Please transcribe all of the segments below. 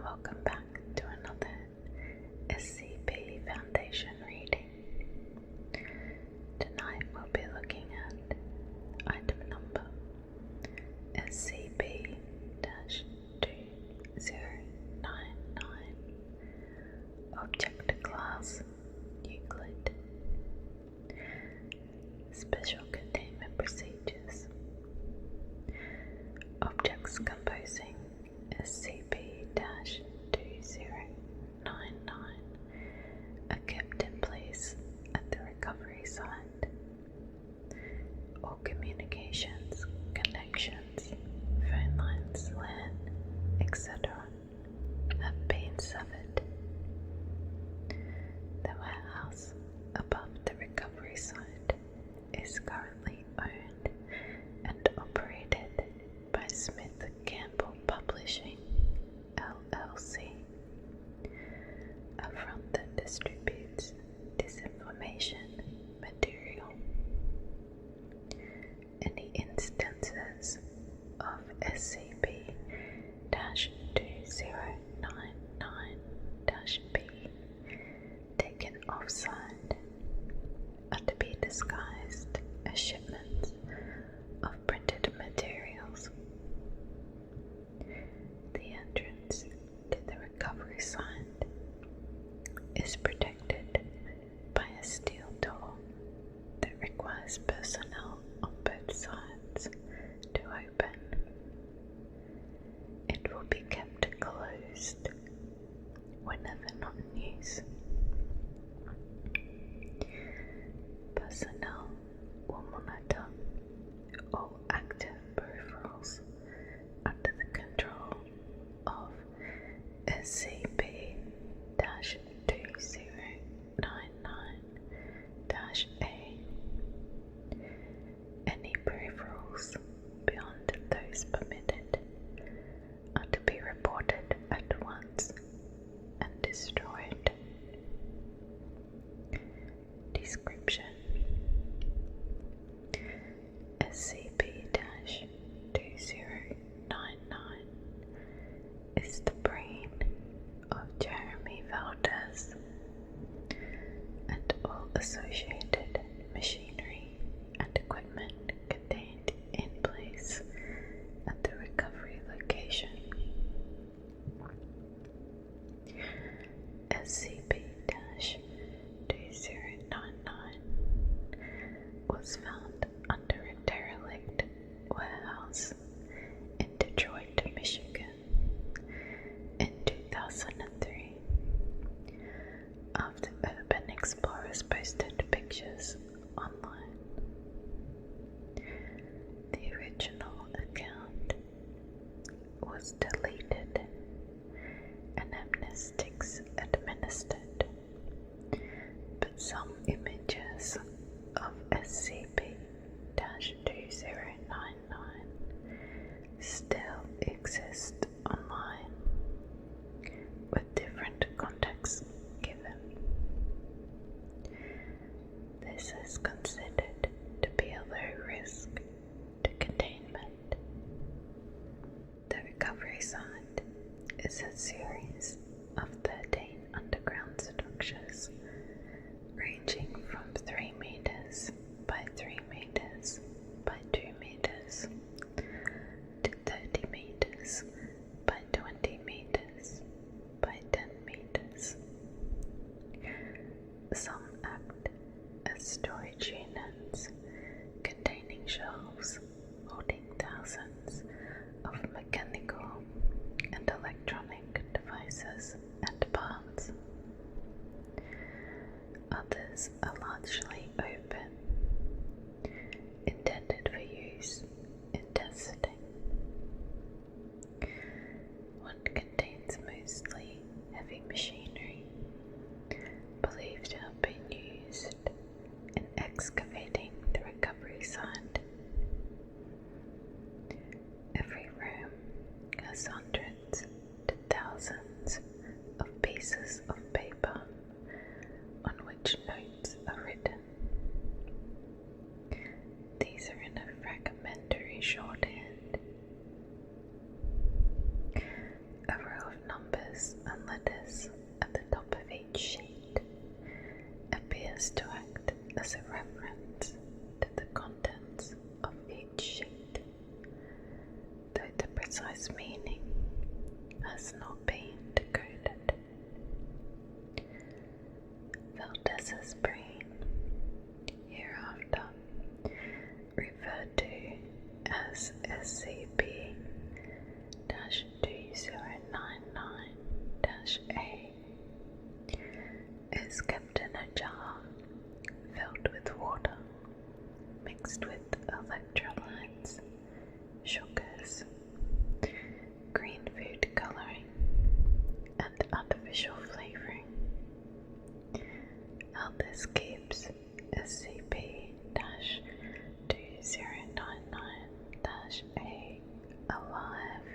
Welcome back to another SCP Foundation reading. Tonight we'll be looking at item number SCP-2099, Object Class Euclid. Special Containment Procedures. Objects composing SCP-2099 are kept in place at the recovery site. All communications, connections, phone lines, LAN, etc. have been severed. The warehouse above the recovery site is currently owned and operated by Smith Campbell Publishing, LLC, a front that distributes disinformation material. Any instances of SCP-2099-B taken off-site are to be disguised as shipments of printed materials. The entrance to the recovery site is protected by a steel door that requires personnel on both sides to open. It will be kept closed whenever not in use. Personnel will monitor all active peripherals under the control of SCP-2099-A. Any peripherals beyond those permitted are to be reported at once and destroyed. Description: SCP-2099 is the brain of Jeremy Valdez, and all associated machinery and equipment contained in place at the recovery location. SCP-2099 was found under a derelict warehouse in Detroit, Michigan in 2003 after Urban Explorers posted pictures online. The original account was deleted and amnestics administered, but some images of SCP-2099 still exist online, with different contexts given. This is considered to be a low risk to containment. The recovery site is a series of 13 underground structures ranging from 3 meters by 3 meters by 2 meters to 30 meters by 20 meters by 10 meters. Some act as storage units containing shelves holding thousands of mechanical and electronic devices and parts. Others are largely open, intended for use in testing. One contains mostly heavy machinery, believed to have been used in excavating the recovery site. Every room has hundreds to thousands of pieces of paper on which notes are written. These are in a fragmentary shorthand. A row of numbers device at the top of each sheet appears to act as a reference to the contents of each sheet, though the precise meaning has not been decoded. Valdez's brain, hereafter referred to as SCP-2099-A, is kept in a jar filled with water mixed with electrolytes, sugars, green food coloring, and artificial flavoring. How this keeps SCP-2099-A alive,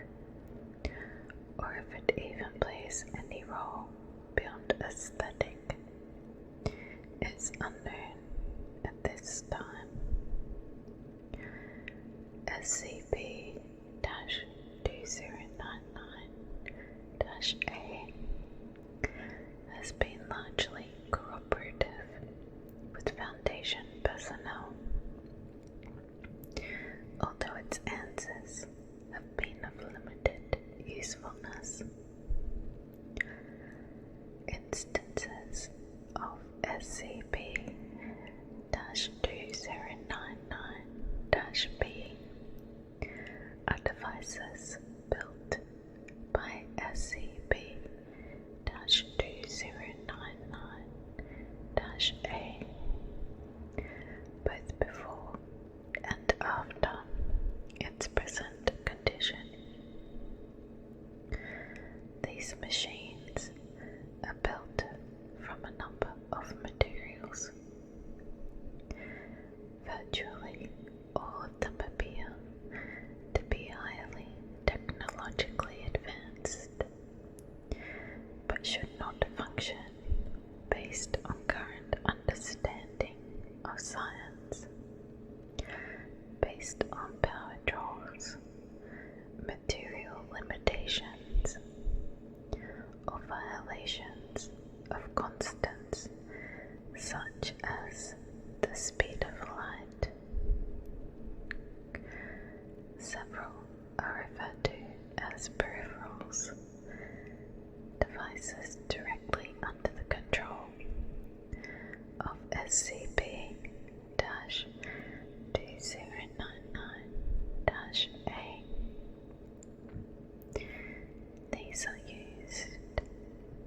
or if it even plays any role beyond aesthetic, is unknown at this time. SCP-2099-A has been largely cooperative with Foundation personnel, although its answers have been of limited usefulness. Instances of SCP-2099-B are devices built by SCP-2099-A, both before and after its present condition. These machines are built from a number of materials. Virtually all of them appear to be highly technologically advanced, but should not function based on current understanding of science, based on power draws, material limitations, or violations of constants such as the speed of light. Several are referred to as peripherals, devices directly under the control of SCP-2099-A. These are used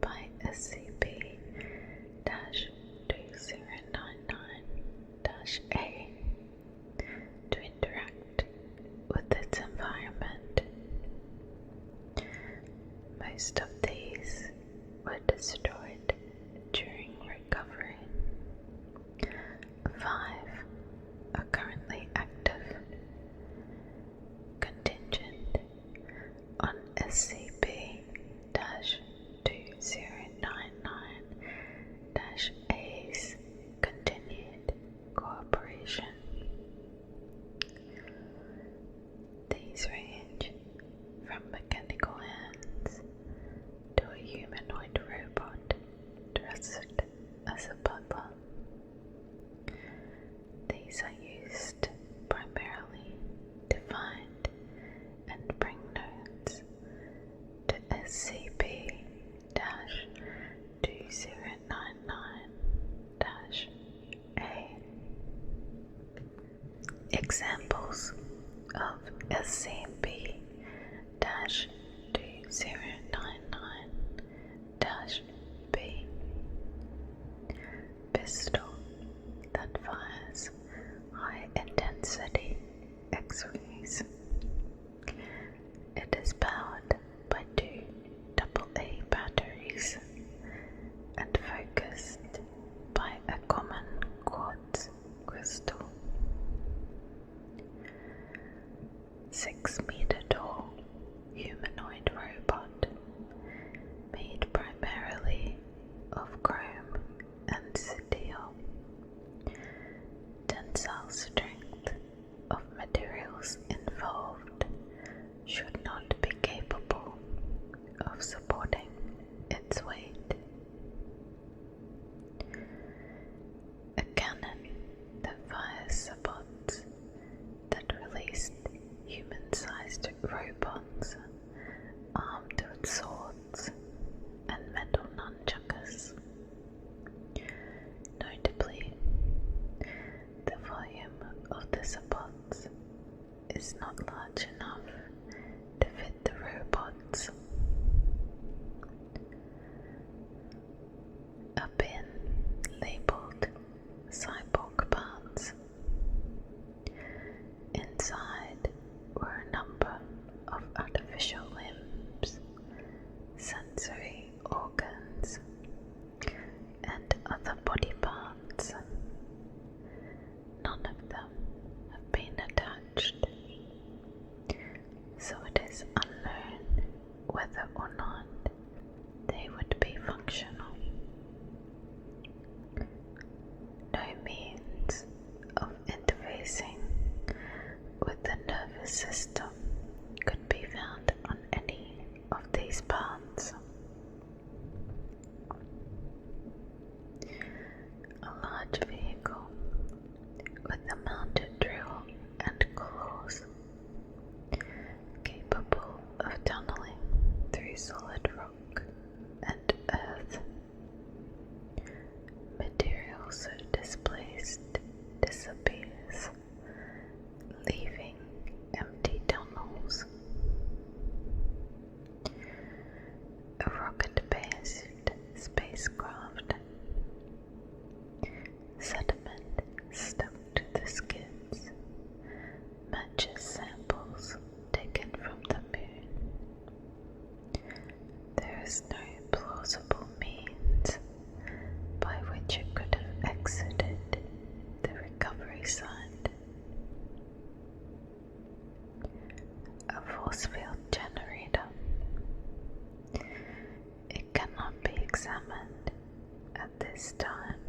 by SCP-2099-A to interact with its environment. Most of these were destroyed during recovery. 5 are currently active. Contingent on SCP-2099-A's continued cooperation. These range from mechanical hands to a humanoid robot dressed as a butler. These are used primarily to find and bring notes to SCP-2099-A. Examples of SCP-2099-B: pistol that fires high-intensity X-rays. It is powered by 2 AA batteries and focused by a common quartz crystal. 6-meter tall humanoid robot made primarily of chrome and steel. Tensile strength of materials involved should not be capable of supporting its weight. robots armed with swords and metal nunchuckers. Notably, the volume of the supports is not large enough to fit the robots. A bin labelled cyborg parts. Inside were a number of artificial limbs, sensory organs, and other body parts. None of them have been attached, so it is unknown whether or not they would be functional. No means of interfacing with the nervous system could be found on any of these parts. A large vehicle with a mounted drill and claws, capable of tunneling through solid rock and earth. Material so displaced disappears, leaving empty tunnels. A rocket-based spacecraft. Sediment stuck to the skids matches samples taken from the moon. There is no plausible means by which it could have exited the recovery site. A force field generator. It cannot be examined at this time,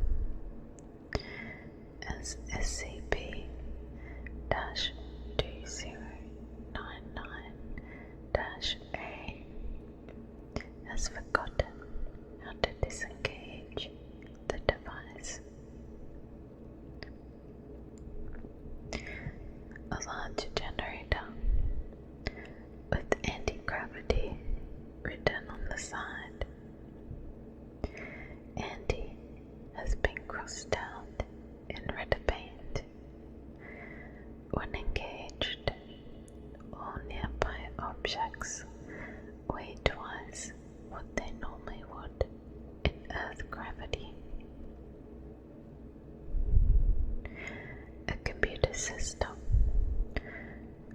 as SCP-2099-A has forgotten how to disengage the device. A large generator with anti-gravity written on the side. Anti has been crossed out in red paint. When engaged, all nearby objects weigh twice what they normally would in Earth gravity. A computer system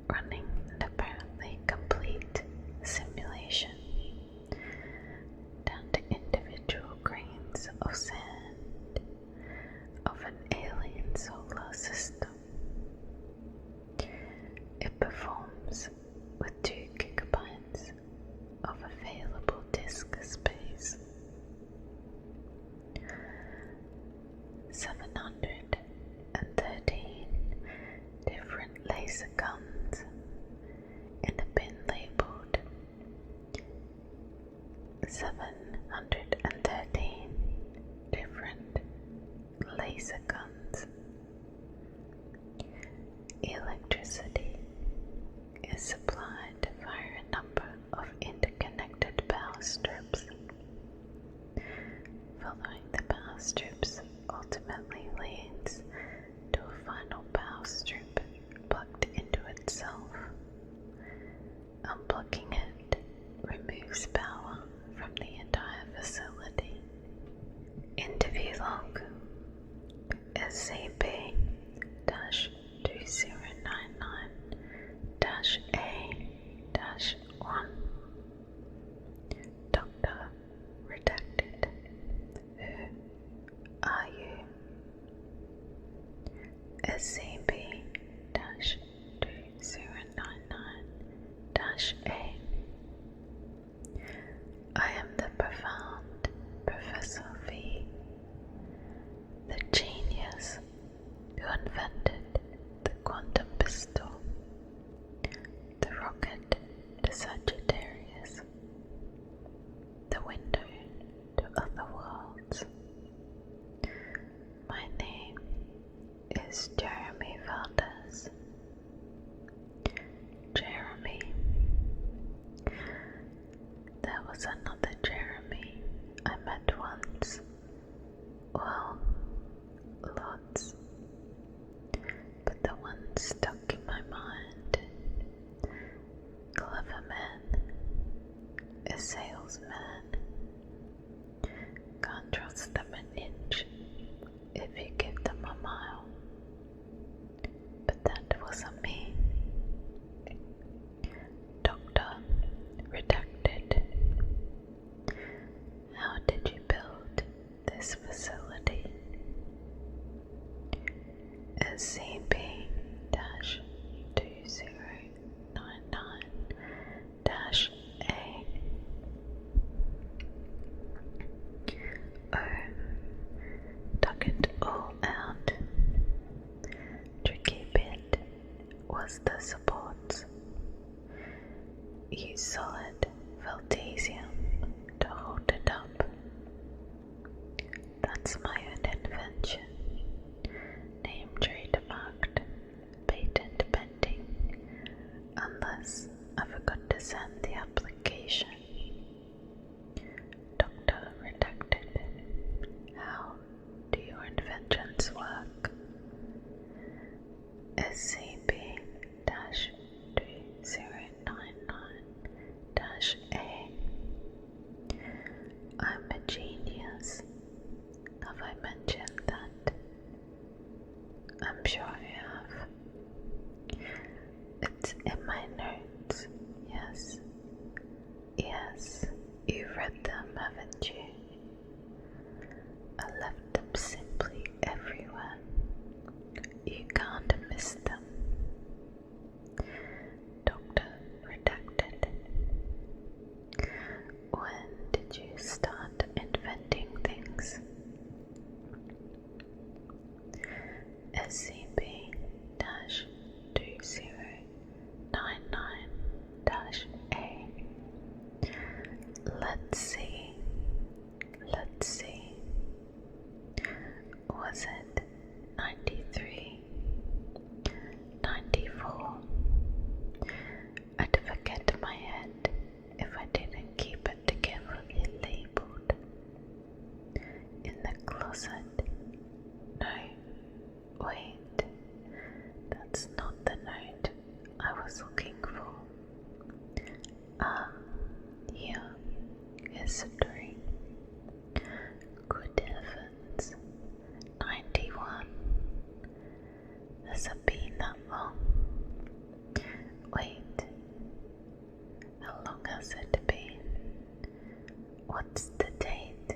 running an apparently complete simulation down to individual grains of sand of an alien solar system. It performs with 2 gigabytes of available disk space. 713 different laser guns in a bin labeled 713 different laser guns. Electricity is supplied via a number of interconnected power strips. Following the power strips ultimately leads to a final power strip plugged into itself. Unplugging it removes power from the entire facility. Interview log SCP-2099-A-1. Doctor redacted. Who are you? SCP-2099-A. I am the profound Professor V, the genius who invented the quantum pistol, the rocket to Sagittarius, the window to other worlds. My name is Jeremy Valdez. Jeremy was another Jeremy I met once. Well, lots. But the one stuck in my mind. Clever man. A salesman. Can't trust them an inch if you give them a mile. But that wasn't me. Doctor, redacted. How did you build this facility? SCP-2099-A. Dug it all out. Tricky bit was the supports. Use solid Veltesium to hold it up. That's my own invention. Name trademarked, patent pending, unless I forgot to send the application. Doctor redacted. How do your inventions work? SCP-2099-A. I'm a genius. Have I mentioned that? I'm sure I have. It's in my notes. Yes. Yes, you've read them, haven't you? I left them simply everywhere. You can't miss them. Doctor redacted. When did you start inventing things? SCP-2099-A. Let's see. Was it 93? 94? I'd forget my head if I didn't keep it carefully labeled. In the closet. No, wait. That's not the note I was looking for. Ah, here. History. Good heavens. 91. Has it been that long? Wait. How long has it been? What's the date?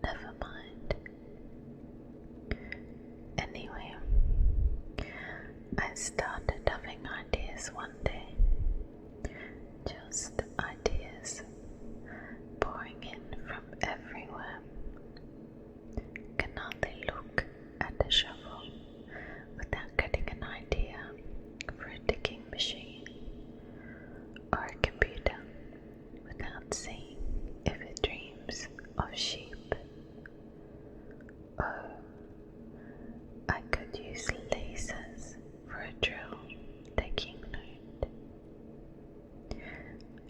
Never mind. Anyway, I started having ideas one day. Just ideas. Pouring in from everywhere. Can hardly look at a shovel without getting an idea for a digging machine or a computer without seeing if it dreams of sheep. Oh, I could use lasers for a drill taking note.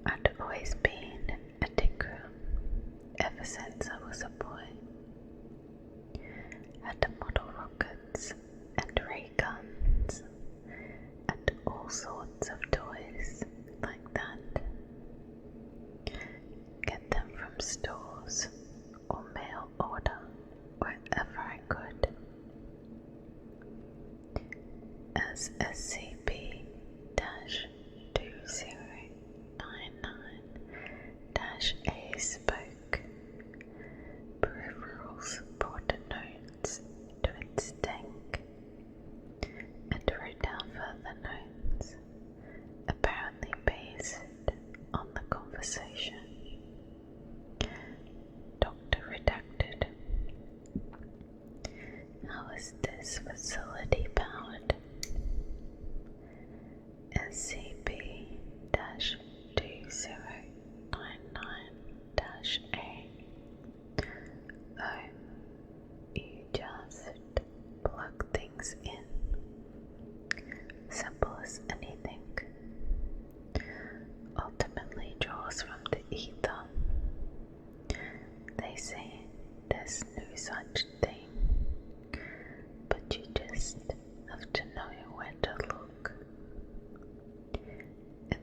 I'd always been a tinkerer ever since I was a boy. Had to model rockets and ray guns and all sorts of toys like that. Get them from stores or mail order wherever I could. As SCP-2099-A spoke, peripherals brought notes to its tank and wrote down further notes, apparently based on the conversation. Doctor redacted. How is this facility powered? SCP-2099-A. Oh, you just plug things in. Simple as anything. Ultimately draws from the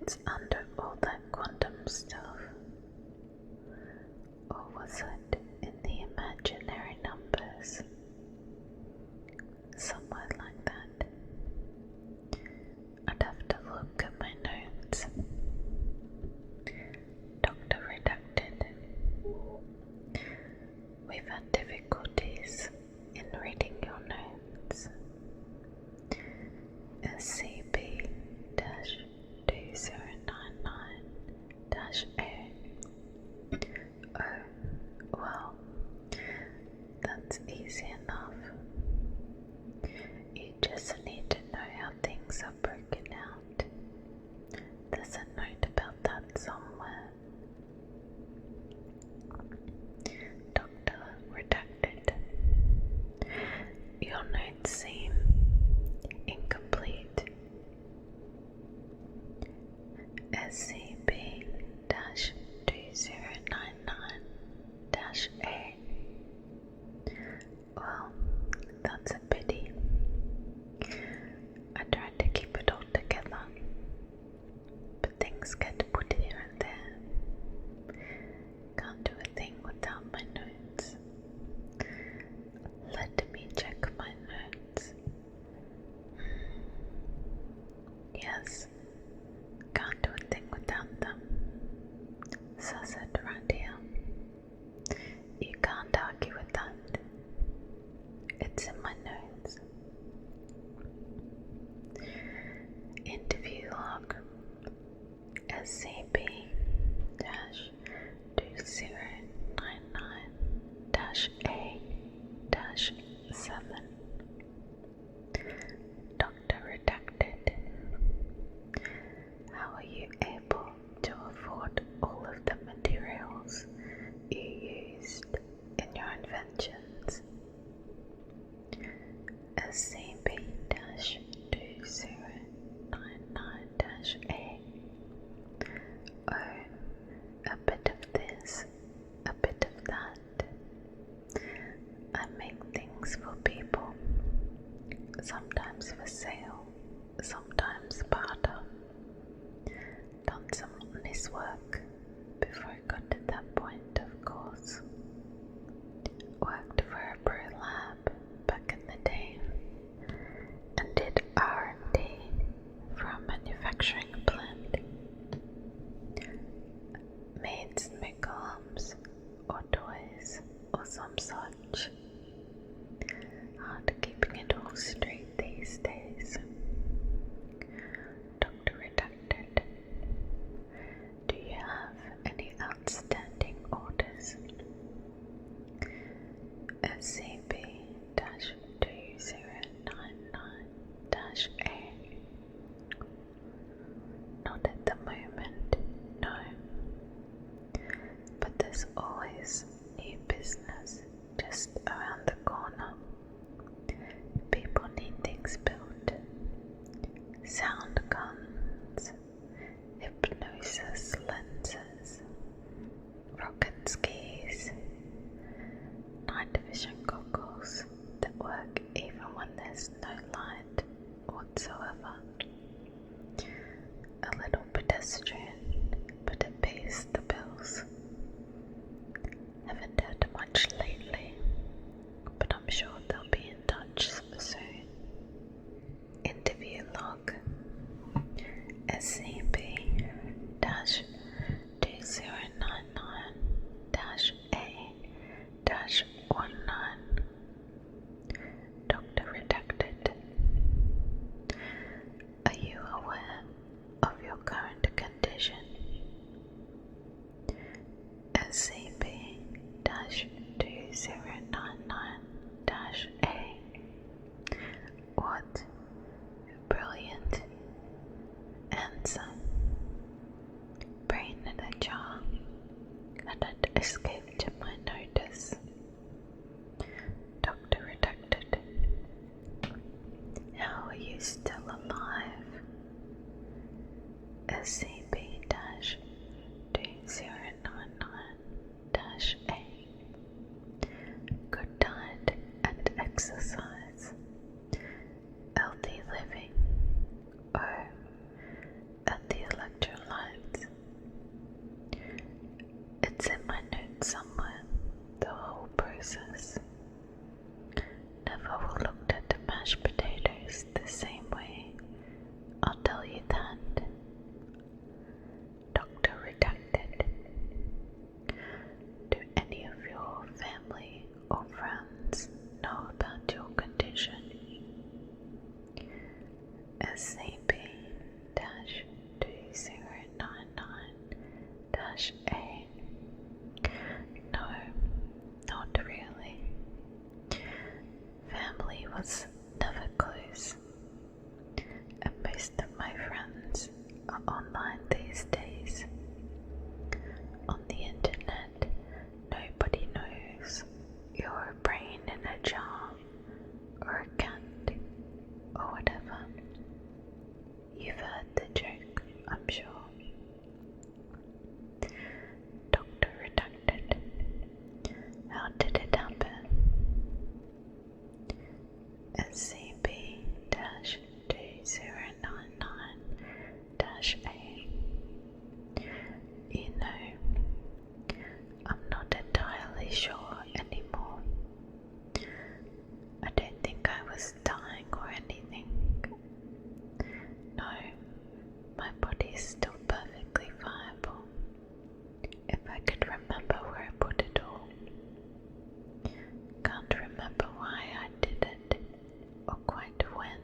What's under all that quantum stuff? Or was it in the imaginary numbers? Somewhere like that. I'd have to look at my notes. Doctor redacted. We've had difficulties in reading your notes. SCP-2099-A. Oh, well, that's easy enough. You just need to know how things are broken out. There's a note about that somewhere. Doctor redacted. Your notes seem incomplete. SCP-2099-A. Well, that's a pity. I tried to keep it all together, but things get put here and there. Can't do a thing without my notes. Let me check my notes. Yes, can't do a thing without them. Says it right here. You can't argue with that. It's in my notes. Interview log. SCP-2099-A-7. Doctor redacted. How are you able to afford all of the materials you used in your inventions? SCP-2099-A. Oh, a bit of this, a bit of that. I make things for people, sometimes for sale, sometimes barter. Done some honest work before I got to that point, of course. Worked for a brew lab back in the day and did R&D for a manufacturing plant. Made smoke alarms or toys or some such. Hard keeping it all straight these days. Doctor redacted. Do you have any outstanding orders? SCP-2099-A. Not at the moment, no. But there's always new business just around the corner. People need things built. Sound guns, hypnosis lenses, rocket skis, night vision goggles that work even when there's no light whatsoever. A little pedestrian, but it pays the bills. Haven't heard much lately, but I'm sure they'll be in touch soon. Interview log. SCP-2099-A-19. Doctor redacted. Are you aware of your current condition? SCP-2099-A. What? Brilliant. Answer. Brain in a jar that had escaped my notice. Doctor redacted. How are you still alive? SCP-2099-A. Good diet and exercise. Healthy living. Oh, and the electrolytes somewhere the whole process. Never looked at the mashed potatoes the same way, I'll tell you that. Doctor redacted. Do any of your family or friends know about your condition? SCP-2099-A. No, not really. Family was never close, and most of my friends are online these days. On the internet, nobody knows you're a brain in a jar, or a cat, or whatever. You've heard the joke, I'm sure. Doctor redacted. How did it happen? SCP-2099-A. You know, I'm not entirely sure anymore. I don't think I was dying or anything. No, my body is still perfectly viable. If I could remember where I put it all. Can't remember why I did it, or quite when.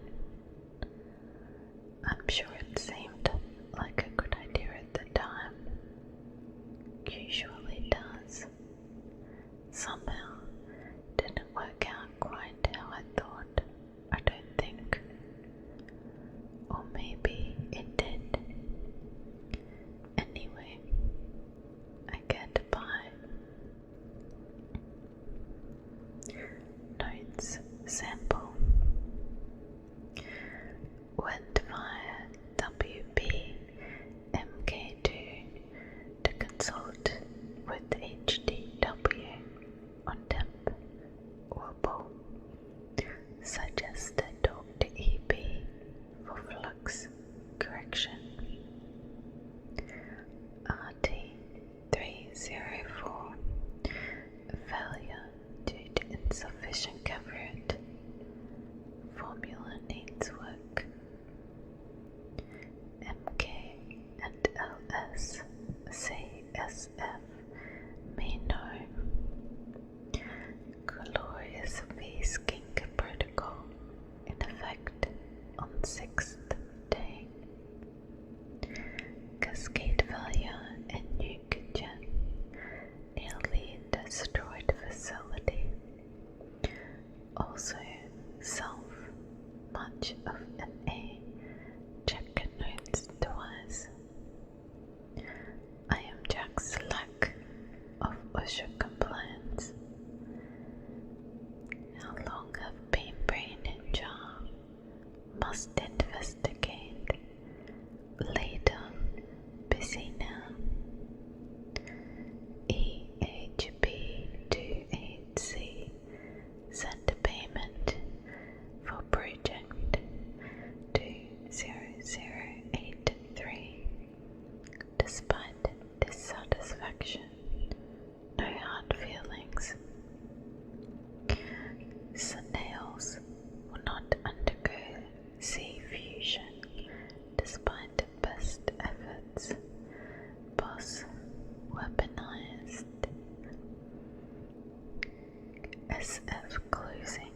I'm sure it seemed like a good idea at the time. Usually does. Somehow, didn't work out quite how I thought, I don't think. Or maybe it did. Anyway, I get by. Notes sample. Went via WB MK2 to consult with HDW on temp wobble. Suggested Dr. EB for flux correction. RT-304 failure due to insufficient caveat. Formula needs work. MK and LS CSF may know. Glorious V-skink protocol in effect on 6th day. Cascade failure in nuke gen. Nearly destroyed facility. Also self. Much of an A. Check notes twice. I am Jack's lack of OSHA compliance. How long have been brain in jar? Must investigate. Later. Busy now. EHB28C sent a payment for project 20083. Despite dissatisfaction, no hard feelings. Snails will not undergo sea fusion despite best efforts. Boss weaponized. SF closing.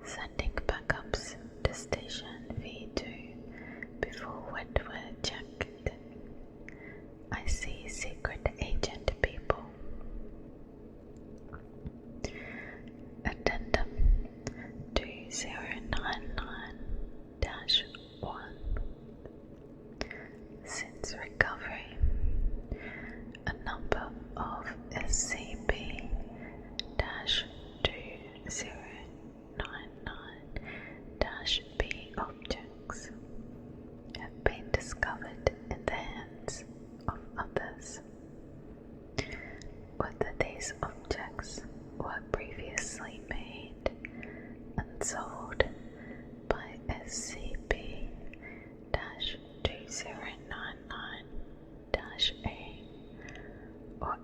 Sending backups to station V2 before wetware checked. I see secret agent people. Addendum 2099-1. Since recovery, a number of SCP-2099-B objects have been discovered in the hands of others. Whether these objects were previously made and sold by SCP-2099-A or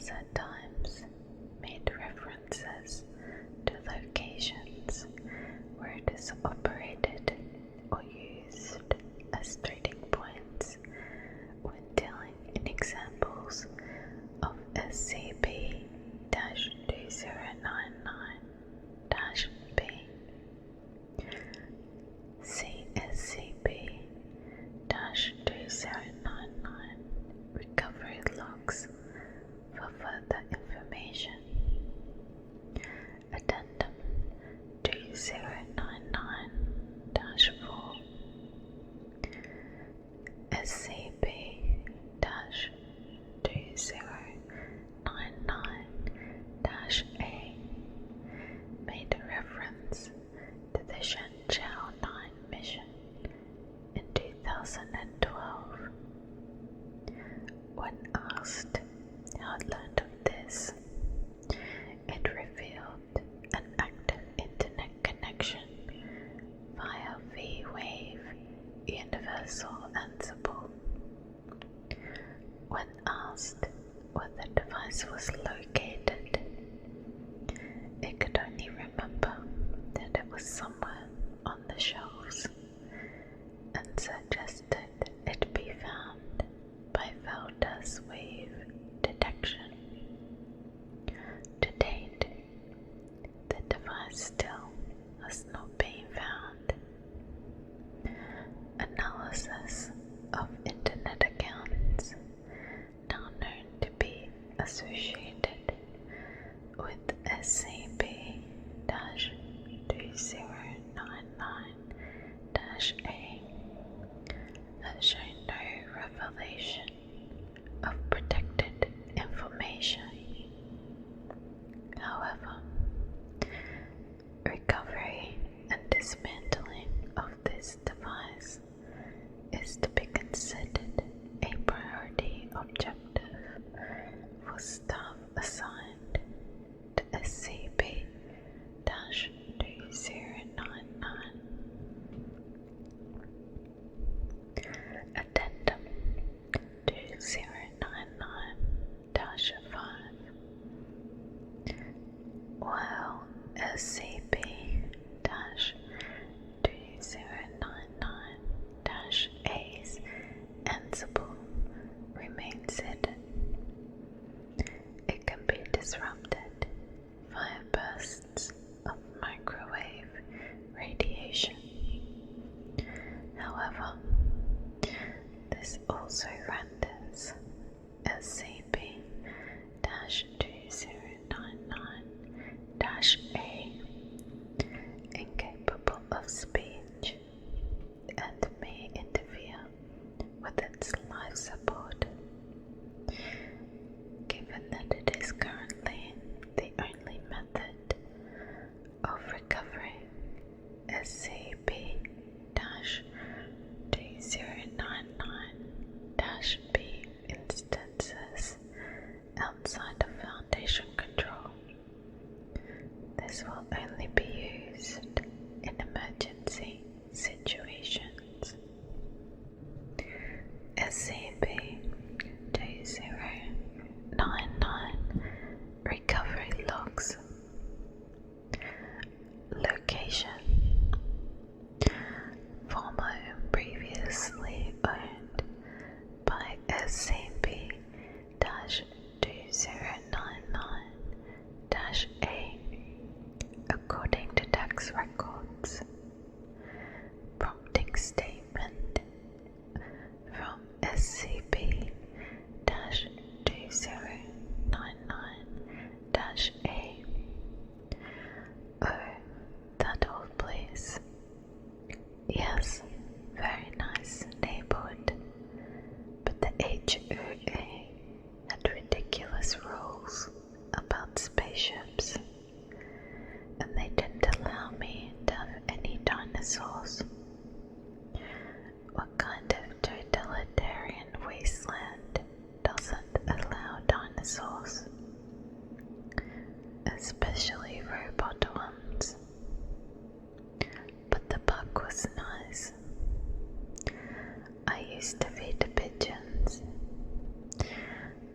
Anomalous at times made references to locations where it is operated or used as trading points when dealing in examples of SCP-2099-B. See SCP-2099 recovery logs for further information. Addendum 2099-4 SCP-2099-A made a reference to the Shenzhou 9 mission in 2012. When asked how it learned of this, it revealed an active internet connection via V-Wave Universal Ansible. When asked where the device was located, it could only remember that it was somewhere on the shelves and suggested it be found by Felder's wave detection. To date, the device still has not been found. Analysis of internet accounts now known to be associated with SCP-2099-A has shown no revelation of protected information. However, recovery and dismantling of this device is to be considered a priority objective for staff assigned to SCP-2099. Addendum 2099-5 While SCP-2099-A's Ansible remains hidden, it can be disrupted via bursts of microwave radiation. However, this also renders SCP-2099-A incapable of speech and may interfere with its life support. Given that it is currently the only method of recovering SCP-2099-B instances outside of Foundation control, this will only be used in emergency situations. SCP-2099 recovery logs. Location: former and previously owned by SCP-2099-A according to tax records. Prompting statement from SCP-2099-A. Oh, that old place. Yes, very nice neighborhood, but the HOA had ridiculous rules about spaceships, and they didn't allow me to have any dinosaurs. What kind of totalitarian wasteland doesn't allow dinosaurs? Especially robot ones. But the bug was nice. I used to feed the pigeons.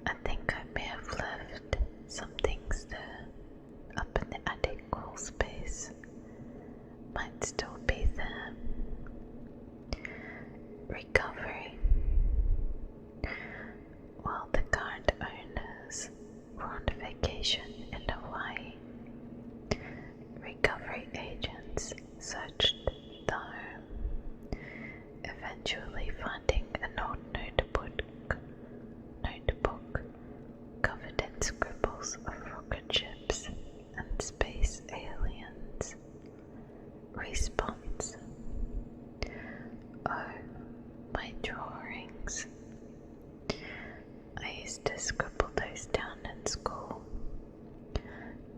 I think I may have left location in Hawaii. Recovery agents searched the home, eventually finding an old notebook covered in scribbles of rocket ships and space aliens. Response: oh, my drawings. I used to scribble those down in school.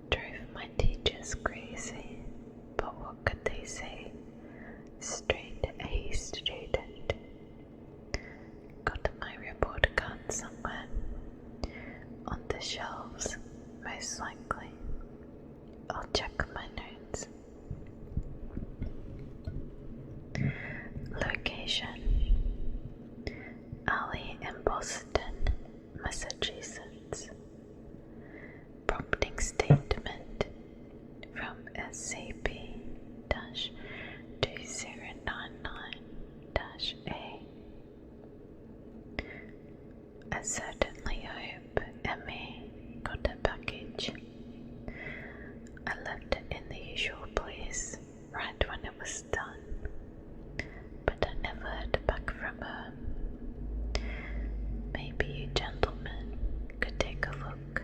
Drove my teachers crazy, but what could they say? Straight A student. Got my report card somewhere. On the shelves, most likely. I'll check my notes. Location: alley in Boston, Massachusetts. Prompting statement from SCP-2099-A. I certainly hope Emmy got a package. I left it in the usual place right when it was done, but I never heard back from her. Maybe you gentlemen could take a look,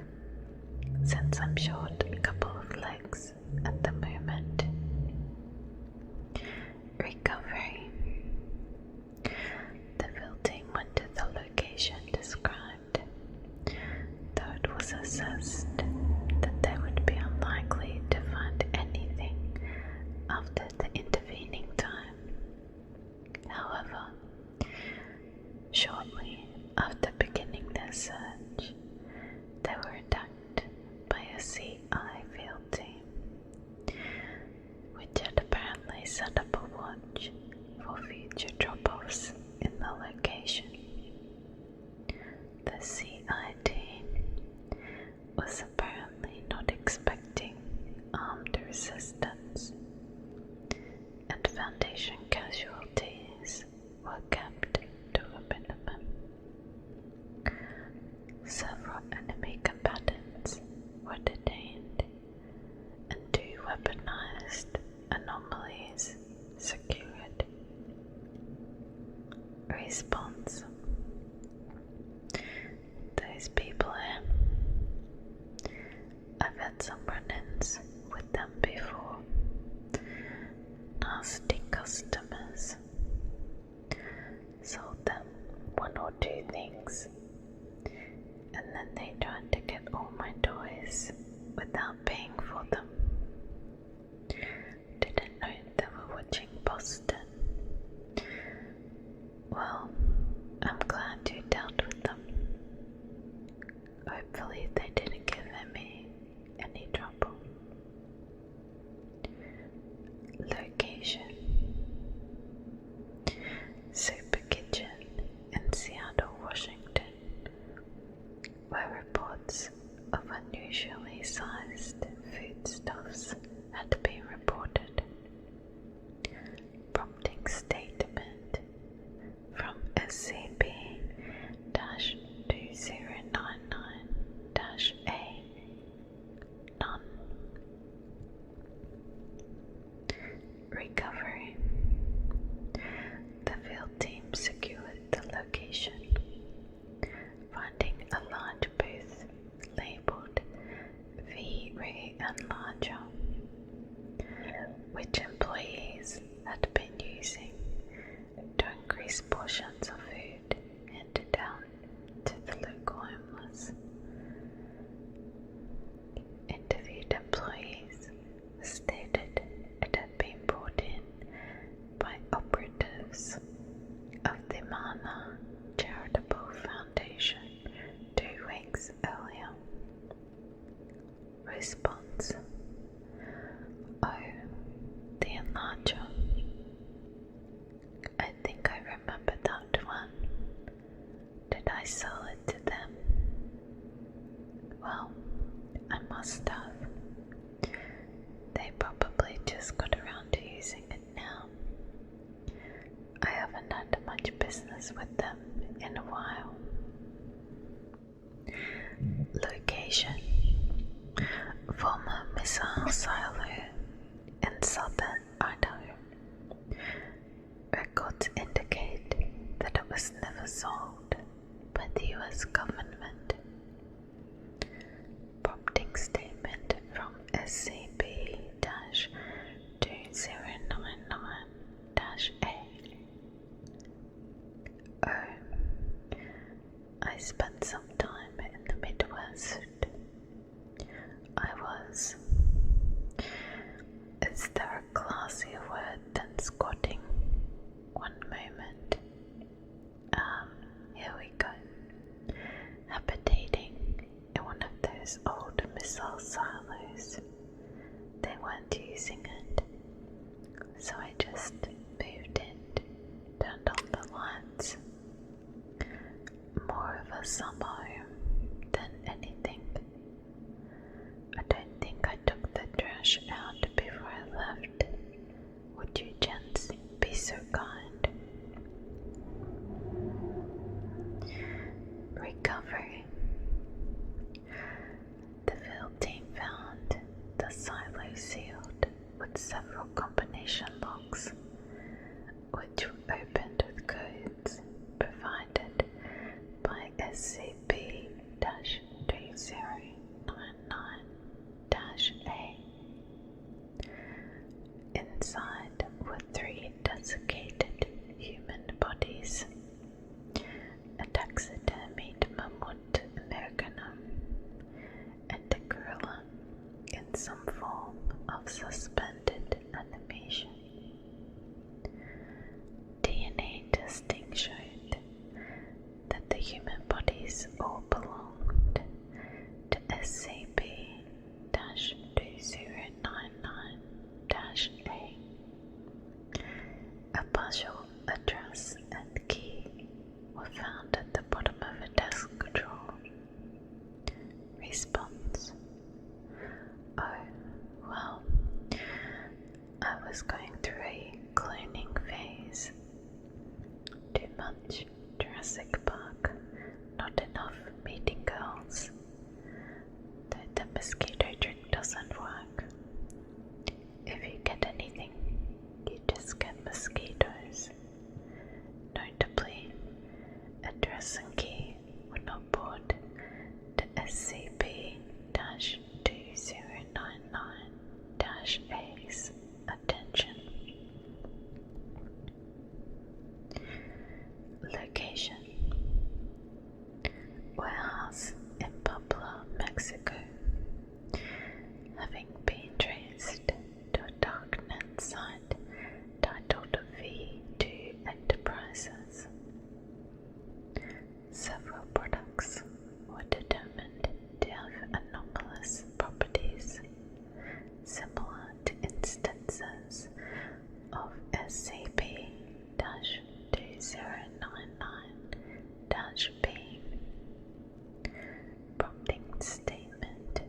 since I'm short a couple of legs at the moment. Recovery: the field team went to the location described, though it was assessed that they would be unlikely to find anything after the intervening time. However, shortly after beginning their search, they were attacked by a CI field team, which had apparently set up a watch for future drop-offs in the location. The CI team was apparently not expecting armed resistance, and Foundation casualties were kept to a minimum. Several enemy combatants were detained, and 2 weaponized anomalies secured. Response: those people here. I've had some run-ins with them before. Nasty customers. Sold them 1 or 2 things, and then they tried to get all my toys without paying for them. Didn't know they were watching Boston. Well, I'm glad you dealt with them. Hopefully they didn't give me any trouble. Location: Super Kitchen in Seattle, Washington, where reports of unusually sized foodstuffs had been reported. Prompting statement from SCP-2099-A. None. Recovery: the field team secured the location, finding a large booth labeled V-Ray Enlarger, which employees had been using to increase portions of food handed down to the local homeless. Interviewed employees stated it had been brought in by operatives of the Mana Charitable Foundation 2 weeks earlier. Response: oh, the enlarger. I think I remember that one. Did I sell it to them? Well, I must have. They probably just got around to using it now. I haven't had much business with them in a while. Location: missile silo in southern Idaho. Records indicate that it was never sold by the US government. Prompting statement from SCP-2099-A. I spent some time in the Midwest. Is there a classier word than squatting? One moment. Here we go. Habitating in one of those old missile silos. They weren't using it, so I just moved in, turned on the lights. More of a summer home than anything. I don't think I took the trash out before I left. Would you gents be so kind? Recovery. The field team found the silo sealed with several combination locks, which were opened with codes provided by SCP-2099-A. Inside were 3 desiccated human bodies, a taxidermied mammoth americanum, and a gorilla in some form of suspended animation. DNA testing showed that the human bodies all belonged to SCP-2099-A. A partial address and key were found at the bottom of a desk drawer. Response: Oh, well, I was going through a cloning phase. Too much Jurassic Park, not enough meeting girls. Though the mosquito trick doesn't work. If you get anything, you just get mosquitoes. Notably, address and key were not brought to SCP-2099-A's attention. Location: warehouse in Puebla, Mexico. Having been traced to a darknet site titled V2 Enterprises, several products were determined to have anomalous properties, similar to instances of SCP-2099-B. Prompting statement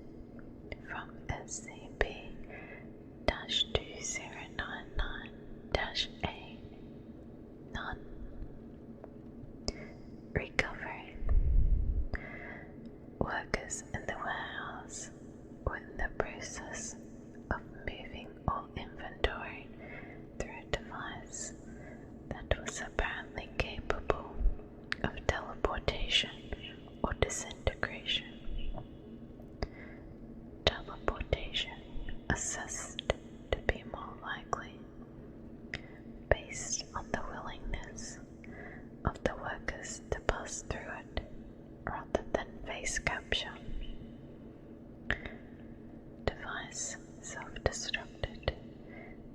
from SCP-2099-A. None. Recovery. Workers in the warehouse were in the process of moving all inventory through a device that was apparently capable of teleportation or disintegration. Teleportation assessed to be more likely, based on the willingness of the workers to pass through it rather than face capture. Device self-destructed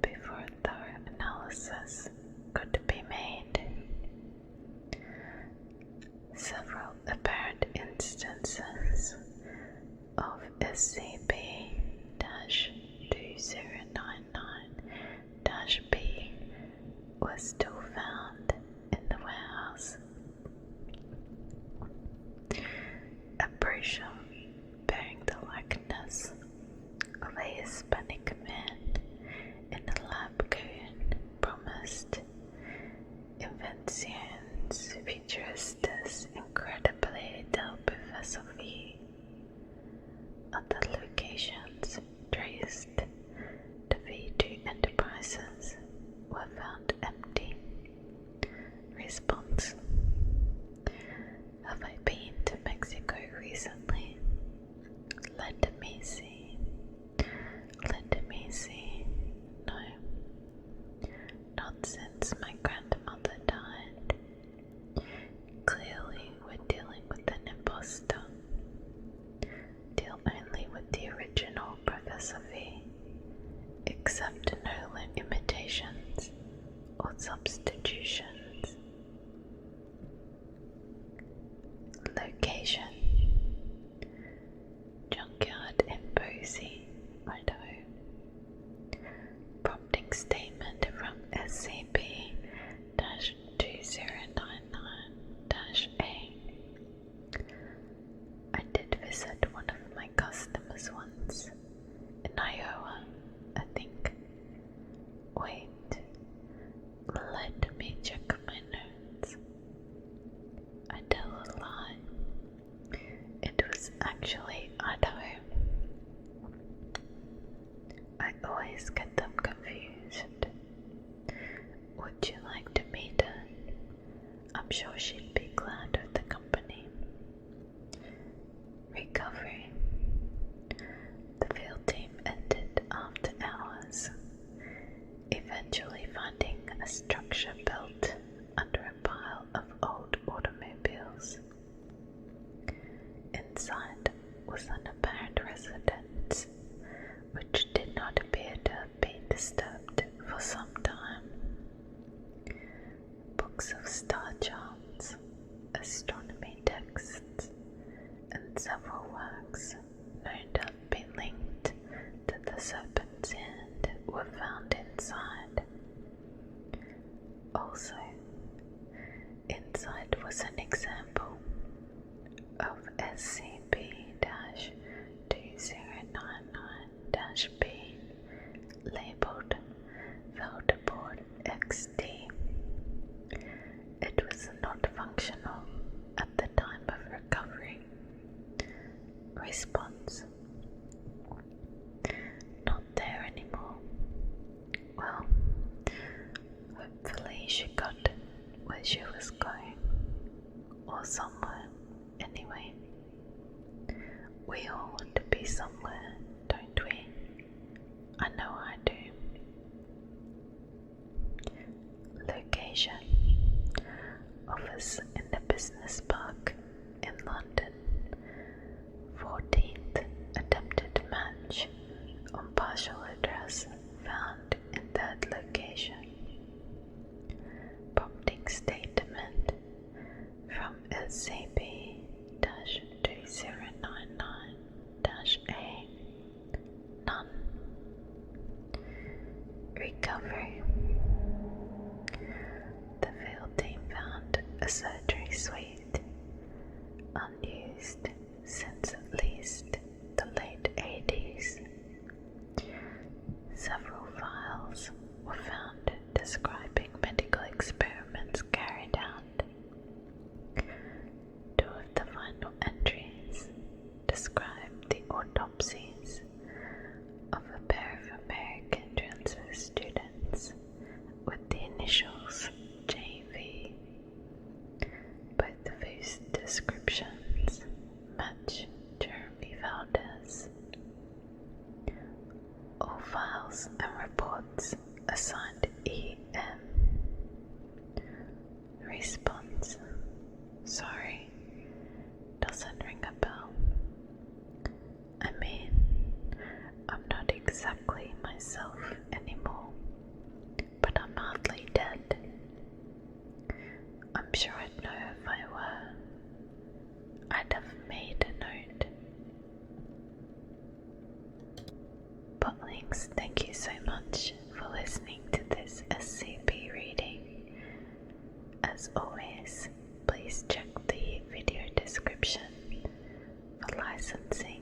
before a thorough analysis could be made. Several apparent instances of SCP-2099-B were still found in the warehouse. A brochure bearing the likeness of a Hispanic man in a lab coat promised invenciones futuristas incredibly del Professor V. Other locations Let me see. Let me see. No. Not since my grandmother died. Clearly, we're dealing with an imposter. Deal only with the original Professor V, except no imitations or substitutions. Location: Junkyard in Boise, Idaho. Prompting statement from SCP-2099-A. I did visit one of my customers once, in Iowa, I think. Wait, let me check my notes. I tell a lie. It was actually Idaho. I always get them confused. Would you like to meet her? I'm sure she'd be glad of the company. Recovery. The field team ended after hours, eventually finding a structure built under a pile of old automobiles. Inside was an apparent residence, which did not appear to have been disturbed for some time. Books of star charts, astronomy texts, and several works known to have been linked to the Serpent's Hand were found inside. Also, inside was an example of SCP-2099-B, labeled Veldeboard XD. It was not functional at the time of recovery. Response: not there anymore. Well, hopefully she got where she was going, or somewhere, anyway. We all want to be somewhere, don't we? I know I do. Location: office in the business park in London. 14th attempted match on partial address found in third location. Prompting statement from SCP-2099-A. None. Recovery: the field team found a surgery suite, unused since at least the late 80s. Several files were found describing medical experiments carried out. Two of the final entries describe the autopsies of a pair of American transfer students with the initials JV. Both of whose descriptions match Jeremy Valdez. All files and reports assigned EM. Response: sorry, doesn't ring a bell. I mean, I'm not exactly myself anymore, but I'm hardly dead. I'm sure I'd know if I were. I'd have made a note. Botlings, thank you so much for listening to this SCP reading. As always, please check the video description for licensing